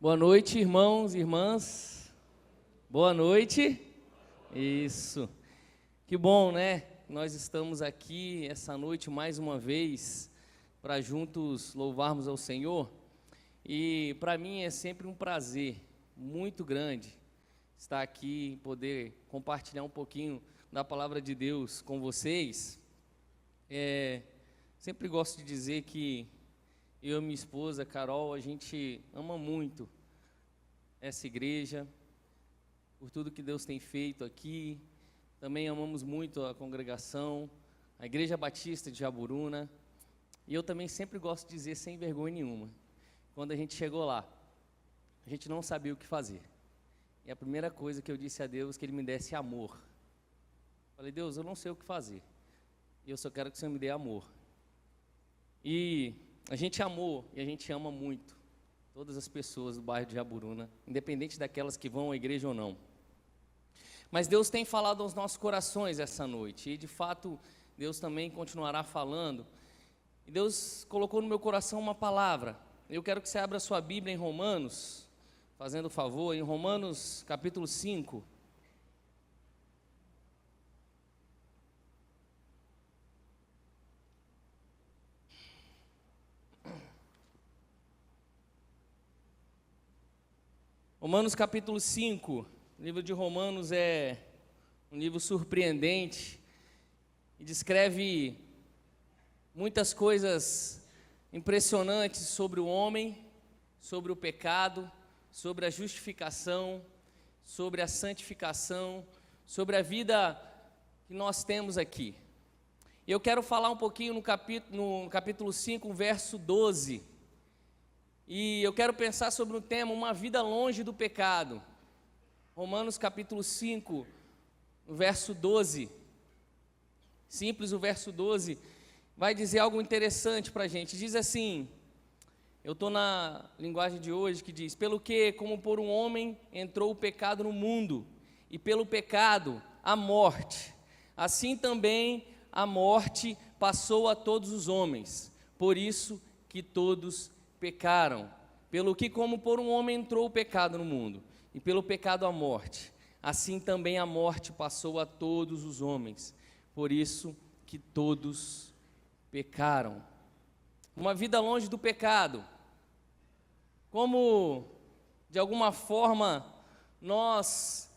Boa noite, irmãos e irmãs. Boa noite. Isso. Que bom, né? Nós estamos aqui essa noite mais uma vez para juntos louvarmos ao Senhor. E para mim é sempre um prazer muito grande estar aqui e poder compartilhar um pouquinho da palavra de Deus com vocês. Sempre gosto de dizer que eu e minha esposa, Carol, a gente ama muito essa igreja, por tudo que Deus tem feito aqui. Também amamos muito a congregação, a Igreja Batista de Jaburuna. E eu também sempre gosto de dizer, sem vergonha nenhuma, quando a gente chegou lá, a gente não sabia o que fazer. E a primeira coisa que eu disse a Deus, que Ele me desse amor. Falei, Deus, eu não sei o que fazer, e eu só quero que o Senhor me dê amor. E a gente amou e a gente ama muito todas as pessoas do bairro de Jaburuna, independente daquelas que vão à igreja ou não. Mas Deus tem falado aos nossos corações essa noite, e de fato Deus também continuará falando. E Deus colocou no meu coração uma palavra. Eu quero que você abra sua Bíblia em Romanos, fazendo favor, em Romanos capítulo 5. Romanos capítulo 5, o livro de Romanos é um livro surpreendente e descreve muitas coisas impressionantes sobre o homem, sobre o pecado, sobre a justificação, sobre a santificação, sobre a vida que nós temos aqui. E eu quero falar um pouquinho no capítulo 5, verso 12. E eu quero pensar sobre o tema, uma vida longe do pecado. Romanos capítulo 5, no verso 12. Simples, o verso 12 vai dizer algo interessante para a gente. Diz assim, eu estou na linguagem de hoje que diz: pelo que, como por um homem entrou o pecado no mundo, e pelo pecado a morte, assim também a morte passou a todos os homens, por isso que todos pecaram. Pelo que, como por um homem entrou o pecado no mundo, e pelo pecado a morte, assim também a morte passou a todos os homens, por isso que todos pecaram. Uma vida longe do pecado. Como, de alguma forma, nós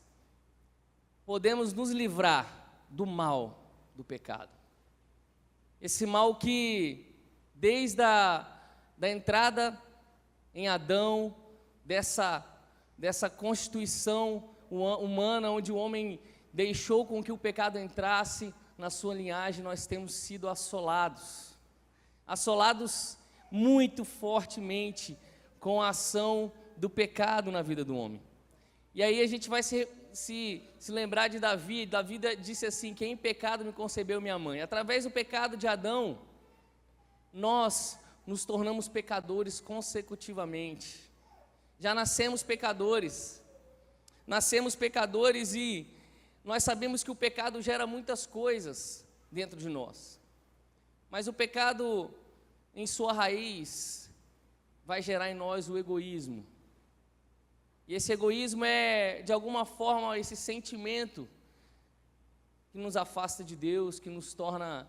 podemos nos livrar do mal do pecado. Esse mal que, desde da entrada em Adão, dessa constituição humana, onde o homem deixou com que o pecado entrasse na sua linhagem, nós temos sido assolados muito fortemente com a ação do pecado na vida do homem. E aí a gente vai se lembrar de Davi. Davi disse assim: quem em pecado me concebeu minha mãe? Através do pecado de Adão, nós nos tornamos pecadores consecutivamente. Já nascemos pecadores e nós sabemos que o pecado gera muitas coisas dentro de nós. Mas o pecado, em sua raiz, vai gerar em nós o egoísmo. E esse egoísmo é, de alguma forma, esse sentimento que nos afasta de Deus, que nos torna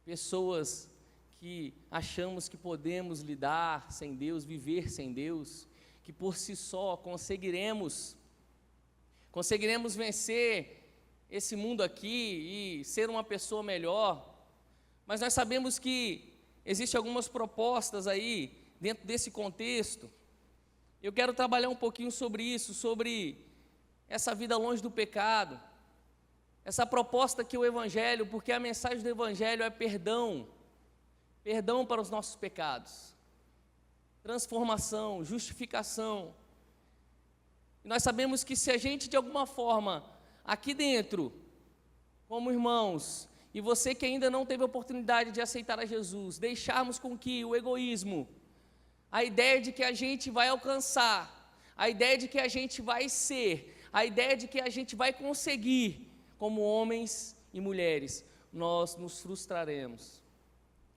pessoas que achamos que podemos lidar sem Deus, viver sem Deus, que por si só conseguiremos vencer esse mundo aqui e ser uma pessoa melhor. Mas nós sabemos que existem algumas propostas aí dentro desse contexto. Eu quero trabalhar um pouquinho sobre isso, sobre essa vida longe do pecado, essa proposta que o Evangelho, porque a mensagem do Evangelho é perdão para os nossos pecados, transformação, justificação. E nós sabemos que se a gente, de alguma forma, aqui dentro, como irmãos, e você que ainda não teve a oportunidade de aceitar a Jesus, deixarmos com que o egoísmo, a ideia de que a gente vai alcançar, a ideia de que a gente vai ser, a ideia de que a gente vai conseguir, como homens e mulheres, nós nos frustraremos.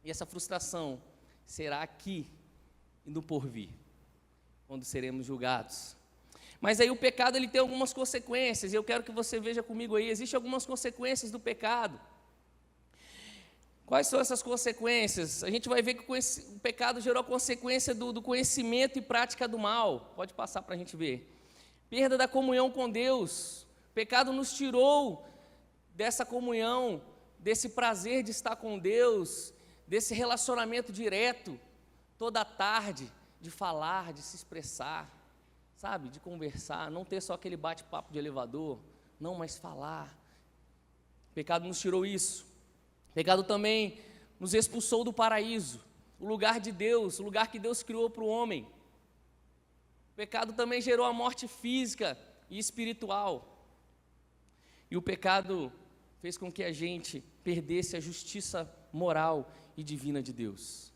E essa frustração será aqui e no porvir. quando seremos julgados. Mas aí o pecado ele tem algumas consequências, e eu quero que você veja comigo aí, existem algumas consequências do pecado. Quais são essas consequências? A gente vai ver que o pecado gerou a consequência do conhecimento e prática do mal. Pode passar para a gente ver. Perda da comunhão com Deus. O pecado nos tirou dessa comunhão, desse prazer de estar com Deus, desse relacionamento direto, toda a tarde, de falar, de se expressar, sabe, de conversar, não ter só aquele bate-papo de elevador, não, mas falar. O pecado nos tirou isso. O pecado também nos expulsou do paraíso, o lugar de Deus, o lugar que Deus criou para o homem. O pecado também gerou a morte física e espiritual. E o pecado fez com que a gente perdesse a justiça moral e divina de Deus.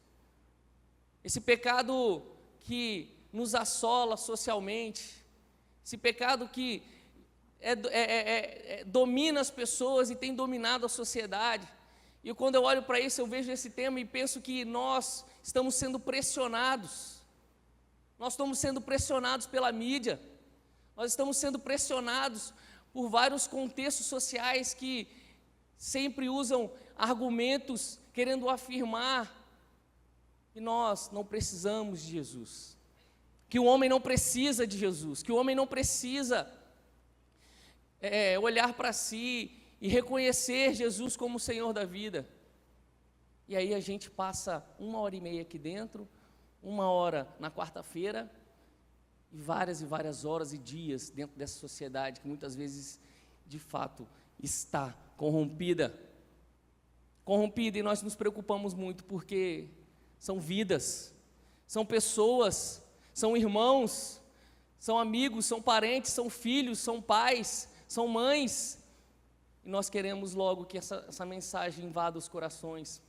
Esse pecado que nos assola socialmente, esse pecado que domina as pessoas e tem dominado a sociedade. E quando eu olho para isso, eu vejo esse tema e penso que nós estamos sendo pressionados. Nós estamos sendo pressionados pela mídia. Nós estamos sendo pressionados por vários contextos sociais que sempre usam argumentos querendo afirmar que nós não precisamos de Jesus, que o homem não precisa de Jesus, que o homem não precisa olhar para si e reconhecer Jesus como o Senhor da vida. E aí a gente passa 1h30 aqui dentro, 1 hora na quarta-feira, e várias horas e dias dentro dessa sociedade que muitas vezes, de fato, está corrompida, e nós nos preocupamos muito porque são vidas, são pessoas, são irmãos, são amigos, são parentes, são filhos, são pais, são mães, e nós queremos logo que essa mensagem invada os corações.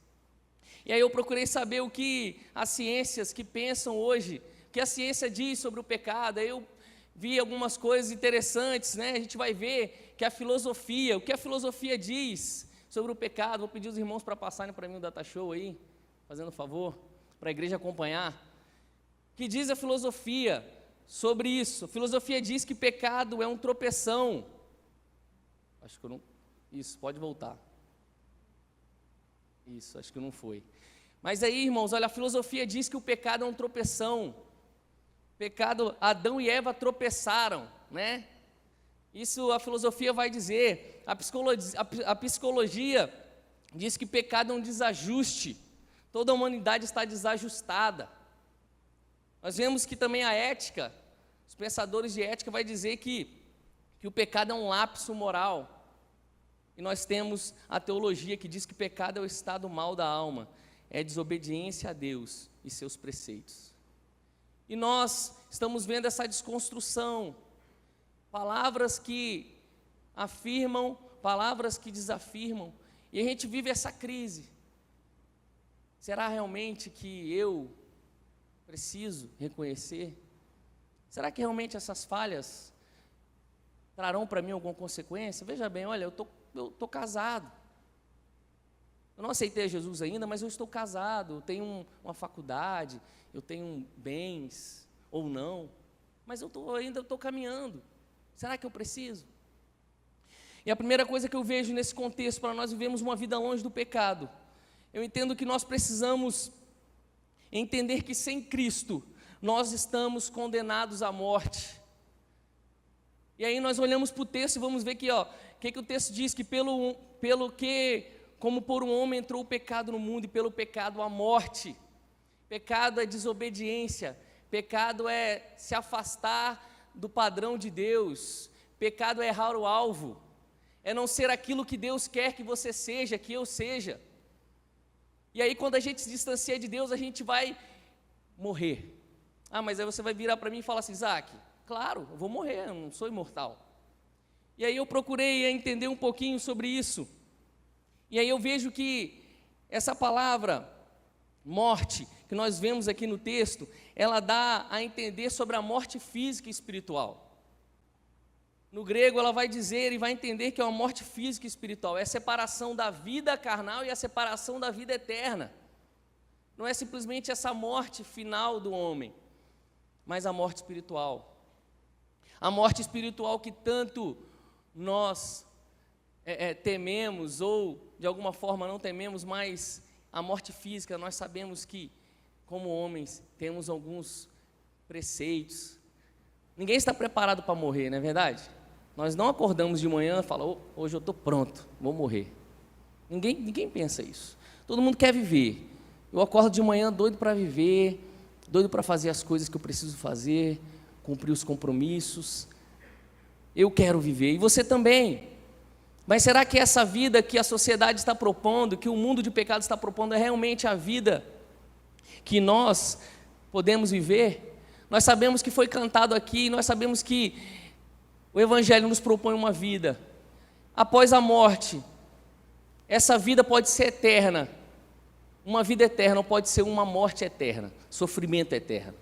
E aí eu procurei saber o que as ciências que pensam hoje, o que a ciência diz sobre o pecado. Aí eu vi algumas coisas interessantes, né? A gente vai ver que o que a filosofia diz sobre o pecado. Vou pedir os irmãos para passarem para mim o data show aí, fazendo um favor, para a igreja acompanhar. O que diz a filosofia sobre isso? A filosofia diz que pecado é um tropeção. Acho que eu não... Isso, pode voltar. Isso, acho que não foi. Mas aí, irmãos, olha, a filosofia diz que o pecado é um tropeção. Pecado, Adão e Eva tropeçaram, né? Isso a filosofia vai dizer. A psicologia diz que pecado é um desajuste. Toda a humanidade está desajustada. Nós vemos que também a ética, os pensadores de ética vai dizer que o pecado é um lapso moral. E nós temos a teologia que diz que pecado é o estado mal da alma, é desobediência a Deus e seus preceitos. E nós estamos vendo essa desconstrução, palavras que afirmam, palavras que desafirmam, e a gente vive essa crise. Será realmente que eu preciso reconhecer? Será que realmente essas falhas trarão para mim alguma consequência? Veja bem, olha, eu estou casado, eu não aceitei Jesus ainda, mas eu estou casado, eu tenho uma faculdade, eu tenho bens, ou não, mas ainda estou caminhando. Será que eu preciso? E a primeira coisa que eu vejo nesse contexto, para nós vivemos uma vida longe do pecado, eu entendo que nós precisamos entender que sem Cristo, nós estamos condenados à morte. E aí nós olhamos para o texto e vamos ver que, o que o texto diz? Que como por um homem entrou o pecado no mundo, e pelo pecado a morte. Pecado é desobediência, pecado é se afastar do padrão de Deus, pecado é errar o alvo, é não ser aquilo que Deus quer que você seja, que eu seja. E aí quando a gente se distancia de Deus, a gente vai morrer. Mas aí você vai virar para mim e falar assim: Isaac, claro, eu vou morrer, eu não sou imortal. E aí eu procurei entender um pouquinho sobre isso, e aí eu vejo que essa palavra morte, que nós vemos aqui no texto, ela dá a entender sobre a morte física e espiritual. No grego ela vai dizer e vai entender que é uma morte física e espiritual, é a separação da vida carnal e a separação da vida eterna. Não é simplesmente essa morte final do homem. mas a morte espiritual. A morte espiritual que tanto nós tememos, ou de alguma forma não tememos, mas a morte física, nós sabemos que, como homens, temos alguns preceitos. Ninguém está preparado para morrer, não é verdade? Nós não acordamos de manhã e falamos, hoje eu estou pronto, vou morrer. Ninguém pensa isso. Todo mundo quer viver. Eu acordo de manhã doido para viver, doido para fazer as coisas que eu preciso fazer, cumprir os compromissos. Eu quero viver, e você também. Mas será que essa vida que a sociedade está propondo, que o mundo de pecado está propondo, é realmente a vida que nós podemos viver? Nós sabemos que foi cantado aqui, nós sabemos que o Evangelho nos propõe uma vida após a morte. Essa vida pode ser eterna, uma vida eterna, ou pode ser uma morte eterna, sofrimento eterno.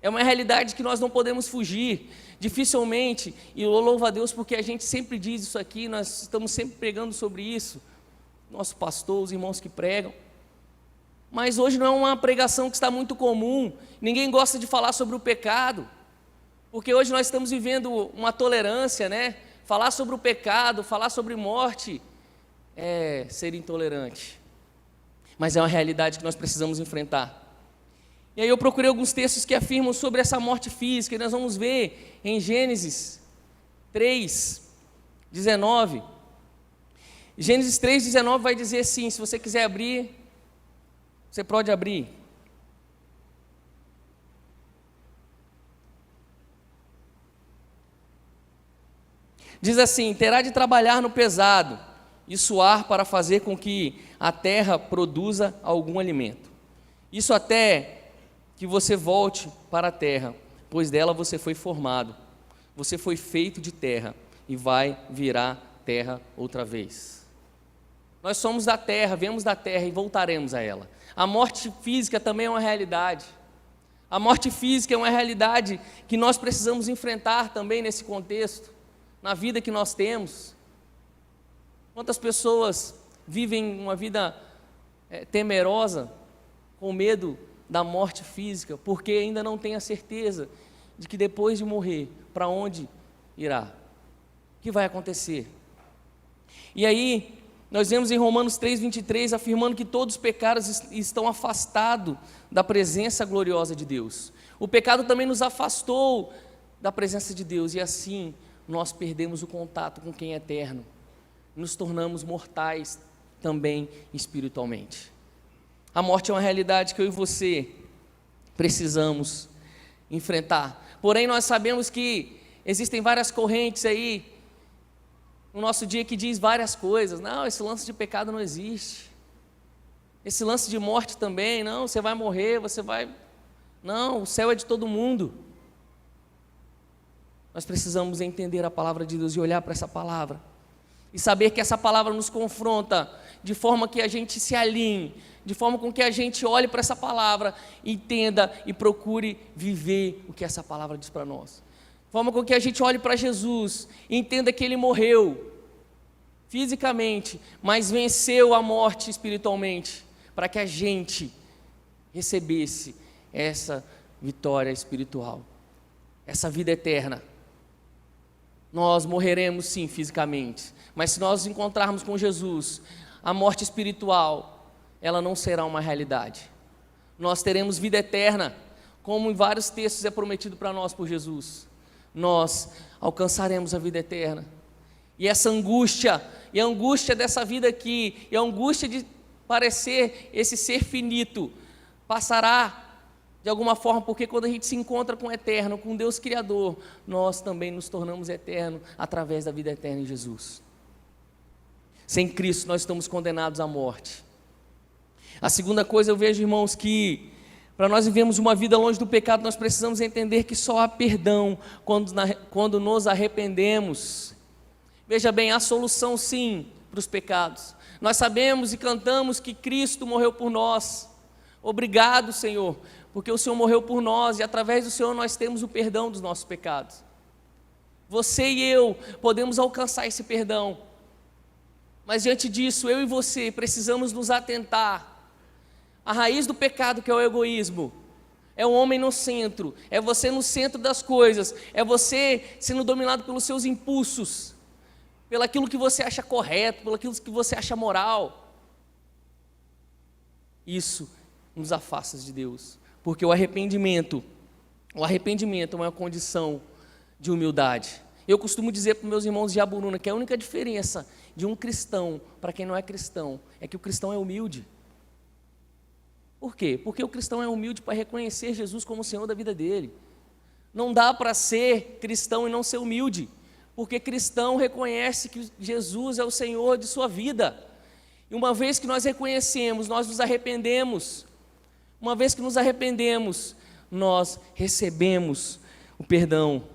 É uma realidade que nós não podemos fugir, dificilmente, e eu louvo a Deus porque a gente sempre diz isso aqui, nós estamos sempre pregando sobre isso, nosso pastor, os irmãos que pregam, mas hoje não é uma pregação que está muito comum, ninguém gosta de falar sobre o pecado, porque hoje nós estamos vivendo uma tolerância, né? Falar sobre o pecado, falar sobre morte, é ser intolerante, mas é uma realidade que nós precisamos enfrentar. E aí eu procurei alguns textos que afirmam sobre essa morte física, e nós vamos ver em Gênesis 3:19. Gênesis 3:19 vai dizer assim, se você quiser abrir, você pode abrir. Diz assim: terá de trabalhar no pesado e suar para fazer com que a terra produza algum alimento. Isso até que você volte para a terra, pois dela você foi formado. Você foi feito de terra e vai virar terra outra vez. Nós somos da terra, viemos da terra e voltaremos a ela. A morte física também é uma realidade. A morte física é uma realidade que nós precisamos enfrentar também nesse contexto, na vida que nós temos. Quantas pessoas vivem uma vida temerosa, com medo da morte física, porque ainda não tem a certeza de que depois de morrer, para onde irá? O que vai acontecer? E aí, nós vemos em Romanos 3:23, afirmando que todos os pecados estão afastados da presença gloriosa de Deus. O pecado também nos afastou da presença de Deus, e assim nós perdemos o contato com quem é eterno, nos tornamos mortais também espiritualmente. A morte é uma realidade que eu e você precisamos enfrentar. Porém, nós sabemos que existem várias correntes aí no nosso dia que diz várias coisas. Não, esse lance de pecado não existe. Esse lance de morte também, não, você vai morrer, você vai... Não, o céu é de todo mundo. Nós precisamos entender a palavra de Deus e olhar para essa palavra. E saber que essa palavra nos confronta de forma que a gente se alinhe, de forma com que a gente olhe para essa palavra, entenda e procure viver o que essa palavra diz para nós. De forma com que a gente olhe para Jesus e entenda que Ele morreu fisicamente, mas venceu a morte espiritualmente, para que a gente recebesse essa vitória espiritual, essa vida eterna. Nós morreremos sim fisicamente, mas se nós nos encontrarmos com Jesus, a morte espiritual, ela não será uma realidade. Nós teremos vida eterna, como em vários textos é prometido para nós por Jesus. Nós alcançaremos a vida eterna. E essa angústia, e a angústia dessa vida aqui, e a angústia de parecer esse ser finito, passará de alguma forma, porque quando a gente se encontra com o eterno, com Deus Criador, nós também nos tornamos eternos através da vida eterna em Jesus. Sem Cristo nós estamos condenados à morte. A segunda coisa, eu vejo, irmãos, que para nós vivermos uma vida longe do pecado, nós precisamos entender que só há perdão quando nos arrependemos. Veja bem, há solução sim para os pecados. Nós sabemos e cantamos que Cristo morreu por nós. Obrigado, Senhor, porque o Senhor morreu por nós e através do Senhor nós temos o perdão dos nossos pecados. Você e eu podemos alcançar esse perdão. Mas diante disso, eu e você precisamos nos atentar à raiz do pecado, que é o egoísmo, É o homem no centro, é você no centro das coisas, é você sendo dominado pelos seus impulsos, pelaquilo que você acha correto, pelaquilo que você acha moral. Isso nos afasta de Deus, porque o arrependimento é uma condição de humildade. Eu costumo dizer para os meus irmãos de Jaburuna que a única diferença de um cristão para quem não é cristão é que o cristão é humilde. Por quê? Porque o cristão é humilde para reconhecer Jesus como o Senhor da vida dele. Não dá para ser cristão e não ser humilde, porque cristão reconhece que Jesus é o Senhor de sua vida. E uma vez que nós reconhecemos, nós nos arrependemos. Uma vez que nos arrependemos, nós recebemos o perdão.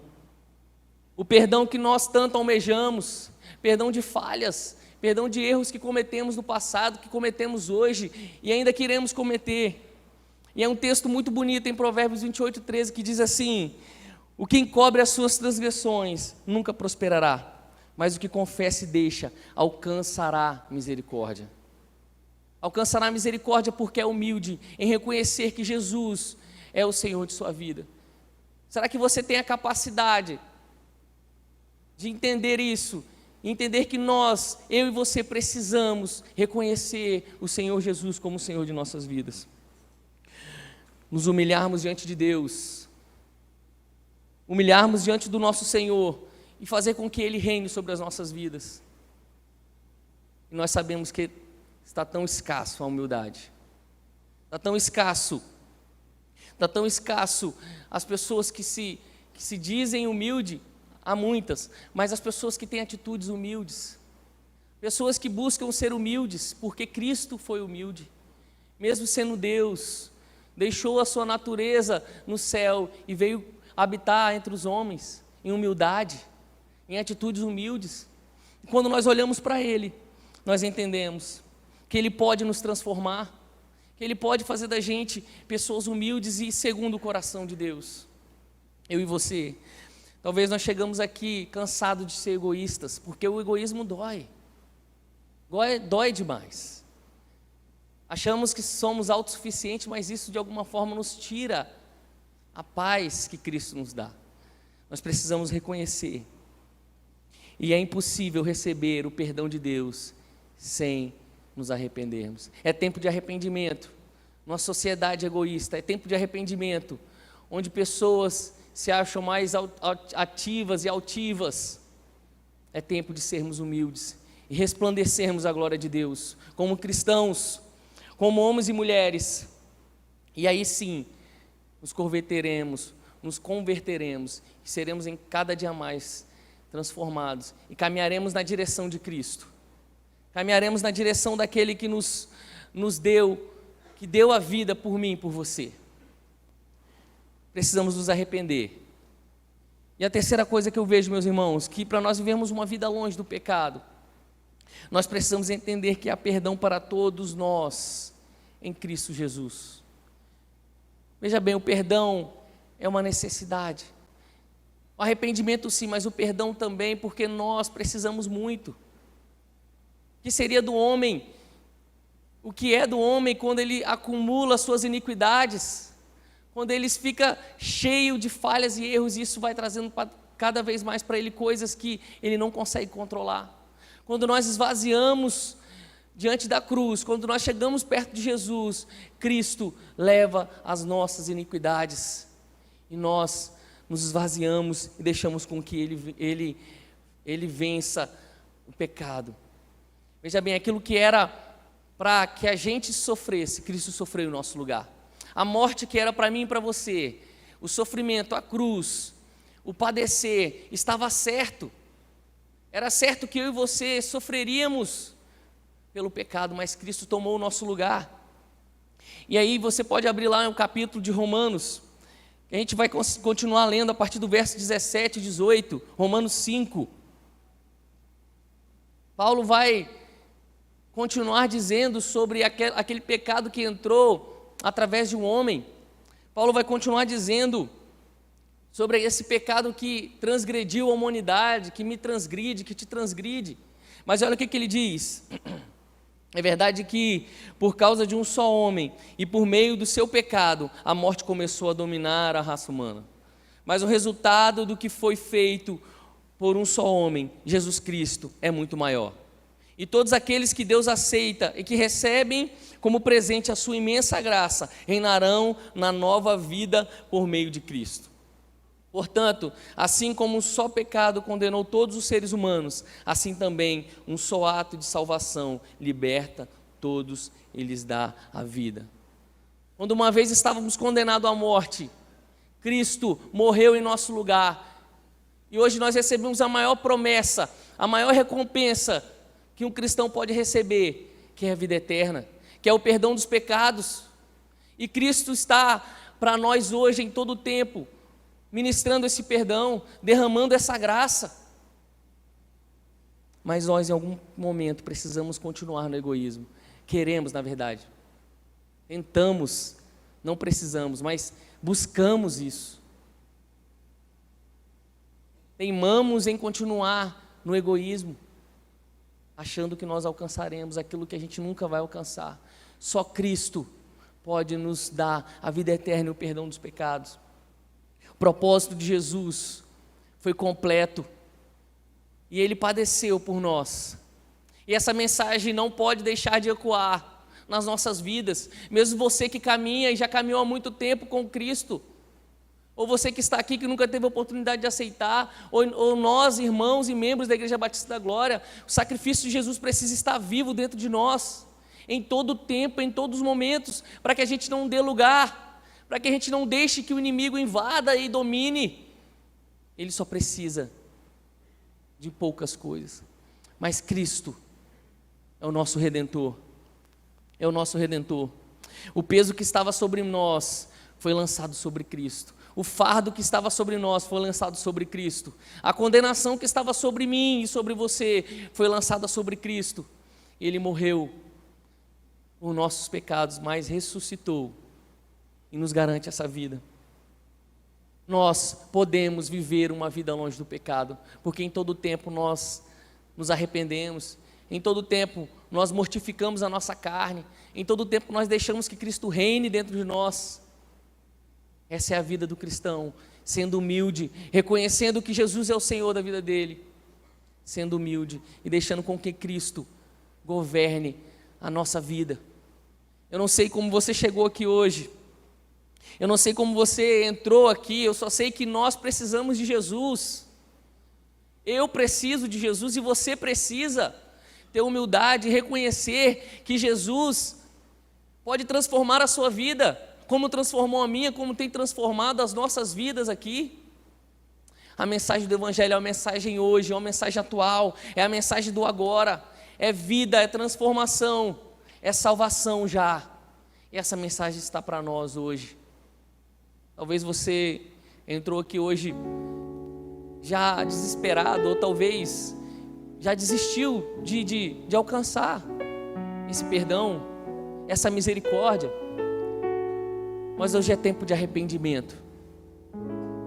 O perdão que nós tanto almejamos, perdão de falhas, perdão de erros que cometemos no passado, que cometemos hoje e ainda queremos cometer. E é um texto muito bonito em Provérbios 28:13 que diz assim: o que encobre as suas transgressões nunca prosperará, mas o que confessa e deixa alcançará misericórdia. Alcançará misericórdia porque é humilde em reconhecer que Jesus é o Senhor de sua vida. Será que você tem a capacidade de entender isso? Entender que nós, eu e você, precisamos reconhecer o Senhor Jesus como o Senhor de nossas vidas. Nos humilharmos diante de Deus, humilharmos diante do nosso Senhor e fazer com que Ele reine sobre as nossas vidas. E nós sabemos que está tão escasso a humildade, está tão escasso as pessoas que se dizem humildes. Há muitas, mas as pessoas que têm atitudes humildes, pessoas que buscam ser humildes, porque Cristo foi humilde, mesmo sendo Deus, deixou a sua natureza no céu e veio habitar entre os homens, em humildade, em atitudes humildes. E quando nós olhamos para Ele, nós entendemos que Ele pode nos transformar, que Ele pode fazer da gente pessoas humildes e segundo o coração de Deus. Eu e você. Talvez nós chegamos aqui cansados de ser egoístas, porque o egoísmo dói demais. Achamos que somos autossuficientes, mas isso de alguma forma nos tira a paz que Cristo nos dá. Nós precisamos reconhecer, e é impossível receber o perdão de Deus sem nos arrependermos. É tempo de arrependimento, numa sociedade egoísta, é tempo de arrependimento, onde pessoas se acham mais ativas e altivas. É tempo de sermos humildes e resplandecermos a glória de Deus, como cristãos, como homens e mulheres, e aí sim, nos converteremos, e seremos em cada dia mais transformados, e caminharemos na direção de Cristo, caminharemos na direção daquele que nos deu, que deu a vida por mim e por você. Precisamos nos arrepender. E a terceira coisa que eu vejo, meus irmãos, que para nós vivermos uma vida longe do pecado, nós precisamos entender que há perdão para todos nós em Cristo Jesus. Veja bem, o perdão é uma necessidade. O arrependimento sim, mas o perdão também, porque nós precisamos muito. O que seria do homem? O que é do homem quando ele acumula suas iniquidades? Quando ele fica cheio de falhas e erros, isso vai trazendo cada vez mais para ele coisas que ele não consegue controlar. Quando nós esvaziamos diante da cruz, quando nós chegamos perto de Jesus, Cristo leva as nossas iniquidades e nós nos esvaziamos e deixamos com que Ele vença o pecado. Veja bem, aquilo que era para que a gente sofresse, Cristo sofreu em nosso lugar. A morte que era para mim e para você, o sofrimento, a cruz, o padecer, estava certo. Era certo que eu e você sofreríamos pelo pecado, mas Cristo tomou o nosso lugar. E aí você pode abrir lá o capítulo de Romanos, que a gente vai continuar lendo a partir do verso 17 e 18, Romanos 5. Paulo vai continuar dizendo sobre aquele pecado que entrou através de um homem. Paulo vai continuar dizendo sobre esse pecado que transgrediu a humanidade, que me transgride, que te transgride. Mas olha o que ele diz. É verdade que, por causa de um só homem e por meio do seu pecado, a morte começou a dominar a raça humana. Mas o resultado do que foi feito por um só homem, Jesus Cristo, é muito maior. E todos aqueles que Deus aceita e que recebem como presente a sua imensa graça, reinarão na nova vida por meio de Cristo. Portanto, assim como um só pecado condenou todos os seres humanos, assim também um só ato de salvação liberta todos e lhes dá a vida. Quando uma vez estávamos condenados à morte, Cristo morreu em nosso lugar. E hoje nós recebemos a maior promessa, a maior recompensa que um cristão pode receber, que é a vida eterna, que é o perdão dos pecados. E Cristo está para nós hoje, em todo o tempo, ministrando esse perdão, derramando essa graça. Mas nós, em algum momento, precisamos continuar no egoísmo. Queremos, na verdade. Tentamos, não precisamos, mas buscamos isso. Teimamos em continuar no egoísmo, achando que nós alcançaremos aquilo que a gente nunca vai alcançar. Só Cristo pode nos dar a vida eterna e o perdão dos pecados. O propósito de Jesus foi completo e Ele padeceu por nós. E essa mensagem não pode deixar de ecoar nas nossas vidas, mesmo você que caminha e já caminhou há muito tempo com Cristo, ou você que está aqui que nunca teve a oportunidade de aceitar, ou nós, irmãos e membros da Igreja Batista da Glória, o sacrifício de Jesus precisa estar vivo dentro de nós, em todo o tempo, em todos os momentos, para que a gente não dê lugar, para que a gente não deixe que o inimigo invada e domine. Ele só precisa de poucas coisas, mas Cristo é o nosso Redentor, é o nosso Redentor. O peso que estava sobre nós foi lançado sobre Cristo, o fardo que estava sobre nós foi lançado sobre Cristo, a condenação que estava sobre mim e sobre você foi lançada sobre Cristo. Ele morreu por nossos pecados, mas ressuscitou e nos garante essa vida. Nós podemos viver uma vida longe do pecado, porque em todo tempo nós nos arrependemos, em todo tempo nós mortificamos a nossa carne, em todo tempo nós deixamos que Cristo reine dentro de nós. Essa é a vida do cristão, sendo humilde, reconhecendo que Jesus é o Senhor da vida dele, sendo humilde e deixando com que Cristo governe a nossa vida. Eu não sei como você chegou aqui hoje, eu não sei como você entrou aqui, eu só sei que nós precisamos de Jesus. Eu preciso de Jesus e você precisa ter humildade e reconhecer que Jesus pode transformar a sua vida, como transformou a minha, como tem transformado as nossas vidas aqui. A mensagem do Evangelho é uma mensagem hoje, é uma mensagem atual, é a mensagem do agora, é vida, é transformação, é salvação já. E essa mensagem está para nós hoje. Talvez você entrou aqui hoje já desesperado, ou talvez já desistiu de alcançar esse perdão, essa misericórdia. Mas hoje é tempo de arrependimento.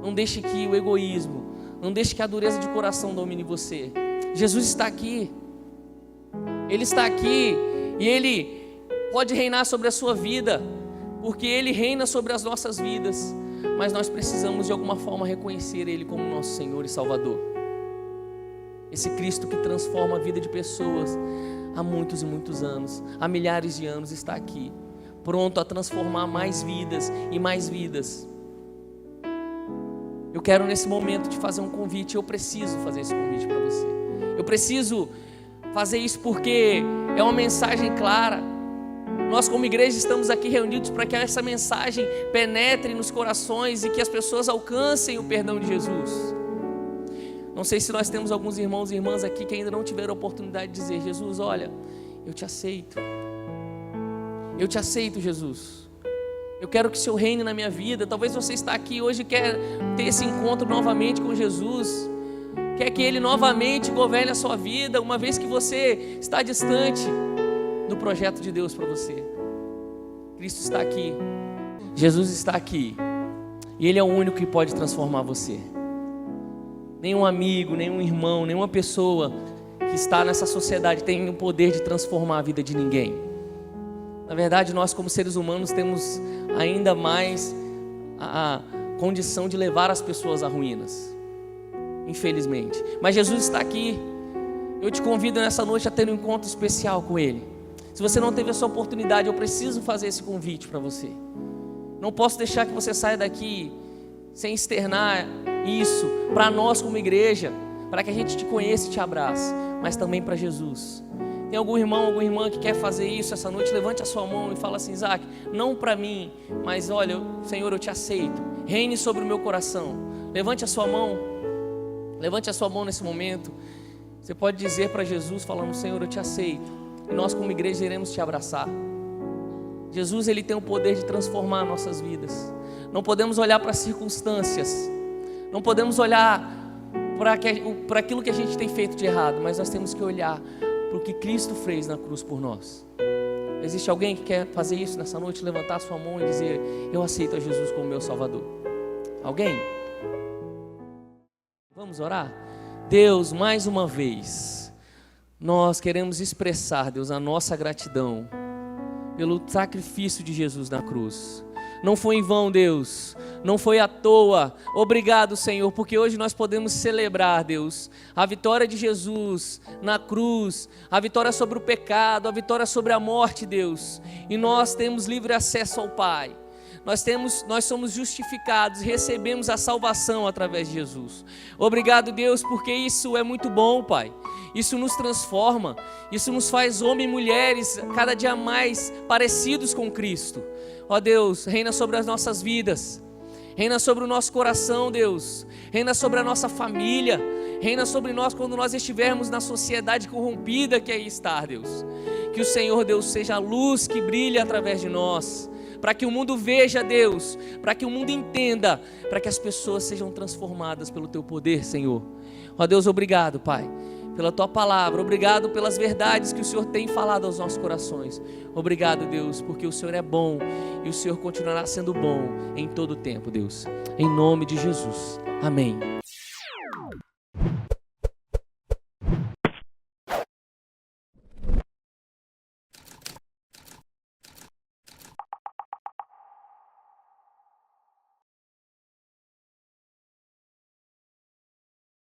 Não deixe que o egoísmo, não deixe que a dureza de coração domine você. Jesus está aqui, Ele está aqui e Ele pode reinar sobre a sua vida, porque Ele reina sobre as nossas vidas, mas nós precisamos de alguma forma reconhecer Ele como nosso Senhor e Salvador. Esse Cristo que transforma a vida de pessoas há muitos e muitos anos, há milhares de anos, está aqui, pronto a transformar mais vidas e mais vidas. Eu quero nesse momento te fazer um convite, eu preciso fazer esse convite para você. Eu preciso fazer isso porque é uma mensagem clara. Nós como igreja estamos aqui reunidos para que essa mensagem penetre nos corações e que as pessoas alcancem o perdão de Jesus. Não sei se nós temos alguns irmãos e irmãs aqui que ainda não tiveram a oportunidade de dizer: Jesus, olha, eu te aceito. Eu te aceito, Jesus. Eu quero que o Senhor reine na minha vida. Talvez você está aqui hoje e quer ter esse encontro novamente com Jesus. Quer que Ele novamente governe a sua vida, uma vez que você está distante do projeto de Deus para você. Cristo está aqui, Jesus está aqui, e Ele é o único que pode transformar você. Nenhum amigo, nenhum irmão, nenhuma pessoa que está nessa sociedade tem o poder de transformar a vida de ninguém. Na verdade, nós como seres humanos temos ainda mais a condição de levar as pessoas a ruínas, infelizmente. Mas Jesus está aqui. Eu te convido nessa noite a ter um encontro especial com Ele. Se você não teve essa oportunidade, eu preciso fazer esse convite para você. Não posso deixar que você saia daqui sem externar isso para nós como igreja, para que a gente te conheça e te abrace, mas também para Jesus. Tem algum irmão, alguma irmã que quer fazer isso essa noite? Levante a sua mão e fala assim: Isaac, não para mim, mas olha, Senhor, eu te aceito, reine sobre o meu coração. Levante a sua mão nesse momento. Você pode dizer para Jesus, falando: Senhor, eu te aceito, e nós como igreja iremos te abraçar. Jesus, Ele tem o poder de transformar nossas vidas. Não podemos olhar para as circunstâncias, não podemos olhar para aquilo que a gente tem feito de errado, mas nós temos que olhar para o que Cristo fez na cruz por nós. Existe alguém que quer fazer isso nessa noite? Levantar sua mão e dizer: eu aceito a Jesus como meu Salvador. Alguém? Vamos orar? Deus, mais uma vez, nós queremos expressar, Deus, a nossa gratidão pelo sacrifício de Jesus na cruz. Não foi em vão, Deus, não foi à toa. Obrigado, Senhor, porque hoje nós podemos celebrar, Deus, a vitória de Jesus na cruz, a vitória sobre o pecado, a vitória sobre a morte, Deus, e nós temos livre acesso ao Pai. Nós somos justificados, recebemos a salvação através de Jesus. Obrigado, Deus, porque isso é muito bom, Pai. Isso nos transforma, isso nos faz homens e mulheres cada dia mais parecidos com Cristo. Ó Deus, reina sobre as nossas vidas, reina sobre o nosso coração, Deus, reina sobre a nossa família, reina sobre nós quando nós estivermos na sociedade corrompida que aí está, Deus. Que o Senhor, Deus, seja a luz que brilha através de nós, para que o mundo veja, Deus, para que o mundo entenda, para que as pessoas sejam transformadas pelo Teu poder, Senhor. Ó Deus, obrigado, Pai, pela Tua palavra, obrigado pelas verdades que o Senhor tem falado aos nossos corações. Obrigado, Deus, porque o Senhor é bom e o Senhor continuará sendo bom em todo o tempo, Deus. Em nome de Jesus, amém.